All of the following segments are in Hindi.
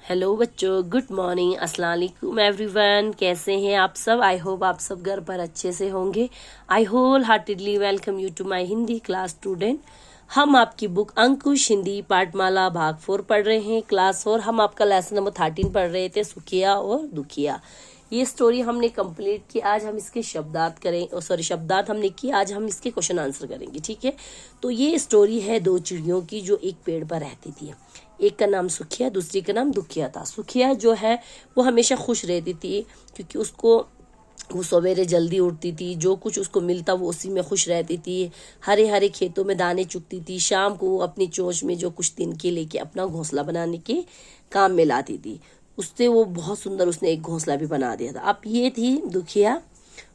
हेलो बच्चों, गुड मॉर्निंग, अस्सलाम वालेकुम एवरीवन। कैसे हैं आप सब? आई होप आप सब घर पर अच्छे से होंगे। I wholeheartedly welcome you to my Hindi class student. हम आपकी बुक अंकुश हिंदी पाठमाला भाग 4 पढ़ रहे हैं, क्लास 4। हम आपका लेसन नंबर 13 पढ़ रहे थे, सुखिया और दुखिया। ये स्टोरी हमने कंप्लीट की। आज हम इसके शब्दार्थ करें, शब्दार्थ हमने की। आज हम इसके क्वेश्चन आंसर करेंगे, ठीक है। तो ये स्टोरी है दो चिड़ियों की जो एक पेड़ पर रहती थी। एक का नाम सुखिया, दूसरी का नाम दुखिया था। सुखिया जो है वो हमेशा खुश रहती थी, क्योंकि उसको वो सवेरे जल्दी उठती थी, जो कुछ उसको मिलता वो उसी में खुश रहती थी। हरे हरे खेतों में दाने चुगती थी। शाम को वो अपनी चोंच में जो कुछ तिनके लेके अपना घोंसला बनाने के काम में लाती थी। उससे वो बहुत सुंदर उसने एक घोंसला भी बना दिया था। अब ये थी दुखिया,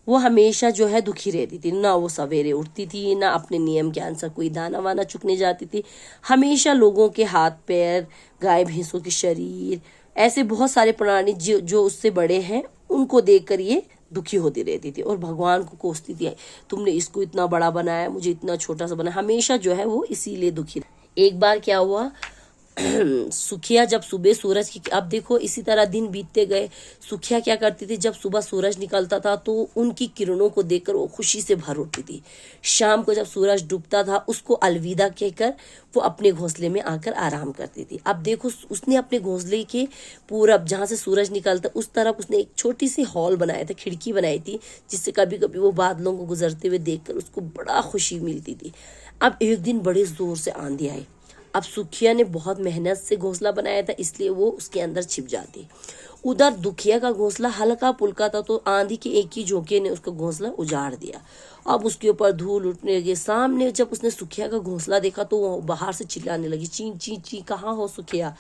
वो हमेशा जो है दुखी रहती थी। ना वो सवेरे उठती थी, ना अपने नियम के अनुसार कोई दाना वाना चुगने जाती थी। हमेशा लोगों के हाथ पैर, गाय भैंसों के शरीर, ऐसे बहुत सारे प्राणी जो उससे बड़े हैं उनको देखकर ये दुखी होती रहती थी और भगवान को कोसती थी, तुमने इसको इतना बड़ा बनाया, मुझे इतना छोटा सा बनाया। हमेशा जो है वो इसीलिए दुखी। एक बार क्या हुआ, सुखिया जब सुबह सूरज की, अब देखो इसी तरह दिन बीतते गए। सुखिया क्या करती थी, जब सुबह सूरज निकलता था तो उनकी किरणों को देखकर वो खुशी से भर उठती थी। शाम को जब सूरज डूबता था उसको अलविदा कहकर वो अपने घोंसले में आकर आराम करती थी। अब देखो उसने अपने घोंसले के पूरब, जहां से सूरज निकलता उस तरफ उसने एक छोटी सी हॉल बनाया था, खिड़की बनाई थी, जिससे कभी कभी वो बादलों को गुजरते हुए देखकर उसको बड़ा खुशी मिलती थी। अब एक दिन बड़े जोर से आंधी आई। अब सुखिया ने बहुत मेहनत से घोंसला बनाया था, इसलिए वो उसके अंदर छिप जाती। उधर दुखिया का घोंसला हल्का पुल्का था, तो आंधी के एक ही झोंके ने उसका घोंसला उजाड़ दिया। अब उसके ऊपर धूल उठने लगी। सामने जब उसने सुखिया का घोंसला देखा तो वो बाहर से चिल्लाने लगी, ची ची ची, कहाँ हो सुखिया,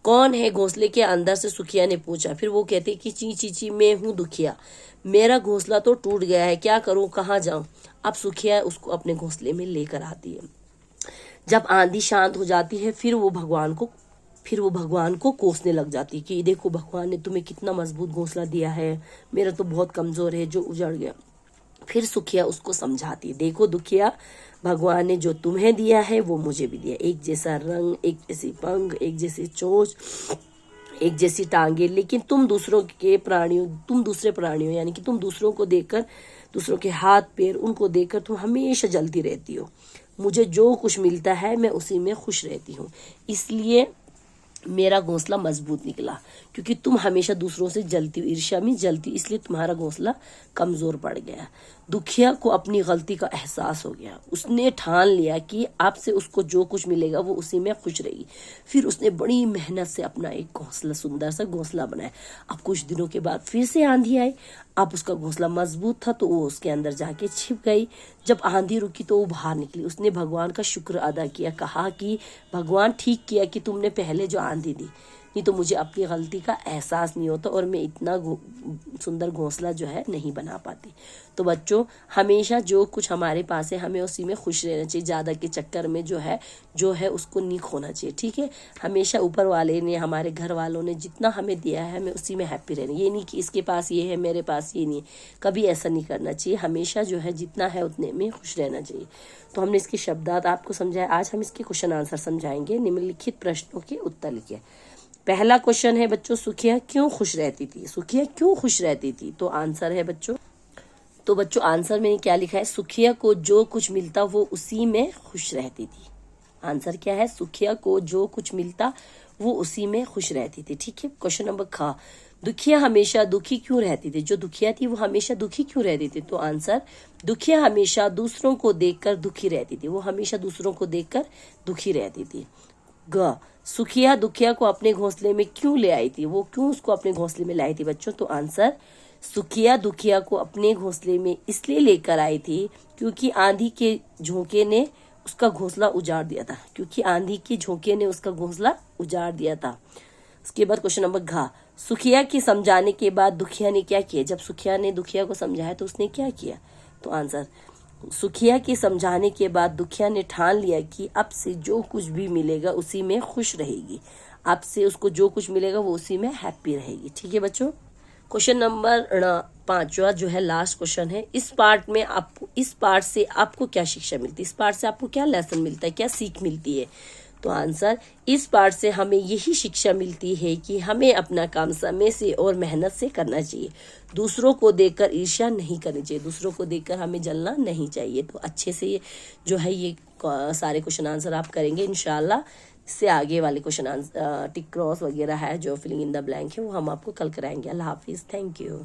कौन है घोंसले के अंदर से? सुखिया ने पूछा। फिर वो कहते कि ची ची ची, मैं हूँ दुखिया, मेरा घोंसला तो टूट गया है, क्या करूँ, कहाँ जाऊं? अब सुखिया उसको अपने घोंसले में लेकर आती है। जब आंधी शांत हो जाती है फिर वो भगवान को कोसने लग जाती है कि देखो भगवान ने तुम्हें कितना मजबूत घोंसला दिया है, मेरा तो बहुत कमजोर है जो उजड़ गया। फिर सुखिया उसको समझाती है, देखो दुखिया, भगवान ने जो तुम्हें दिया है वो मुझे भी दिया। एक जैसा रंग, एक जैसी पंख, एक जैसी चोंच, एक जैसी टांगे, लेकिन तुम दूसरे प्राणियों यानी कि तुम दूसरों को देखकर, दूसरों के हाथ पैर, उनको देखकर तुम हमेशा जलती रहती हो। मुझे जो कुछ मिलता है मैं उसी में खुश रहती हूँ, इसलिए मेरा घोंसला मजबूत निकला। क्योंकि तुम हमेशा दूसरों से जलती हो, ईर्ष्या में जलती, इसलिए तुम्हारा घोंसला कमजोर पड़ गया। दुखिया को अपनी गलती का एहसास हो गया। उसने ठान लिया कि अब से उसको जो कुछ मिलेगा वो उसी में खुश रहेगी। फिर उसने बड़ी मेहनत से अपना एक घोंसला, सुंदर सा घोंसला बनाया। अब कुछ दिनों के बाद फिर से आंधी आई। अब उसका घोंसला मजबूत था तो वो उसके अंदर जाके छिप गई। जब आंधी रुकी तो वो बाहर निकली। उसने भगवान का शुक्र अदा किया, कहा कि भगवान ठीक किया कि तुमने पहले जो आंधी दी, नहीं तो मुझे अपनी गलती का एहसास नहीं होता और मैं इतना सुंदर घोंसला जो है नहीं बना पाती। तो बच्चों, हमेशा जो कुछ हमारे पास है हमें उसी में खुश रहना चाहिए। ज़्यादा के चक्कर में जो है उसको नहीं खोना चाहिए, ठीक है। हमेशा ऊपर वाले ने, हमारे घर वालों ने जितना हमें दिया है हमें उसी में हैप्पी रहना। ये नहीं कि इसके पास ये है मेरे पास ये नहीं है, कभी ऐसा नहीं करना चाहिए। हमेशा जो है जितना है उतने में खुश रहना चाहिए। तो हमने इसके शब्दार्थ आपको समझाया। आज हम इसके क्वेश्चन आंसर समझाएंगे। निम्नलिखित प्रश्नों के उत्तर लिखिए। पहला क्वेश्चन है बच्चों, सुखिया क्यों खुश रहती थी? सुखिया क्यों खुश रहती थी? तो आंसर है बच्चों, आंसर में क्या लिखा है, सुखिया को जो कुछ मिलता वो उसी में खुश रहती थी। आंसर क्या है, सुखिया को जो कुछ मिलता वो उसी में खुश रहती थी, ठीक है। क्वेश्चन नंबर ख, दुखिया हमेशा दुखी क्यों रहती थी? जो दुखिया थी वो हमेशा दुखी क्यों रहती थी? तो आंसर, दुखिया हमेशा दूसरों को देखकर दुखी रहती थी। वो हमेशा दूसरों को देखकर दुखी रहती थी। ग, सुखिया दुखिया को अपने घोंसले में क्यों ले आई थी? वो क्यों उसको अपने घोंसले में लाई थी बच्चों? तो आंसर, सुखिया दुखिया को अपने घोंसले में इसलिए लेकर आई थी क्योंकि आंधी के झोंके ने उसका घोंसला उजाड़ दिया था। उसके बाद क्वेश्चन नंबर घ, सुखिया के समझाने के बाद दुखिया ने क्या किया? जब सुखिया ने दुखिया को समझाया तो उसने क्या किया? तो आंसर, सुखिया के समझाने के बाद दुखिया ने ठान लिया कि अब से जो कुछ भी मिलेगा उसी में खुश रहेगी। अब से उसको जो कुछ मिलेगा वो उसी में हैप्पी रहेगी, ठीक है बच्चों। क्वेश्चन नंबर 5वां जो है लास्ट क्वेश्चन है। इस पार्ट से आपको क्या शिक्षा मिलती है? इस पार्ट से आपको क्या लेसन मिलता है, क्या सीख मिलती है? तो आंसर, इस पार्ट से हमें यही शिक्षा मिलती है कि हमें अपना काम समय से और मेहनत से करना चाहिए। दूसरों को देखकर ईर्ष्या नहीं करनी चाहिए, दूसरों को देखकर हमें जलना नहीं चाहिए। तो अच्छे से जो है ये सारे क्वेश्चन आंसर आप करेंगे इंशाल्लाह। इससे आगे वाले क्वेश्चन आंसर टिक क्रॉस वगैरह है जो फिलिंग इन द ब्लैंक है वो हम आपको कल कराएंगे। अल्लाह हाफिज़, थैंक यू।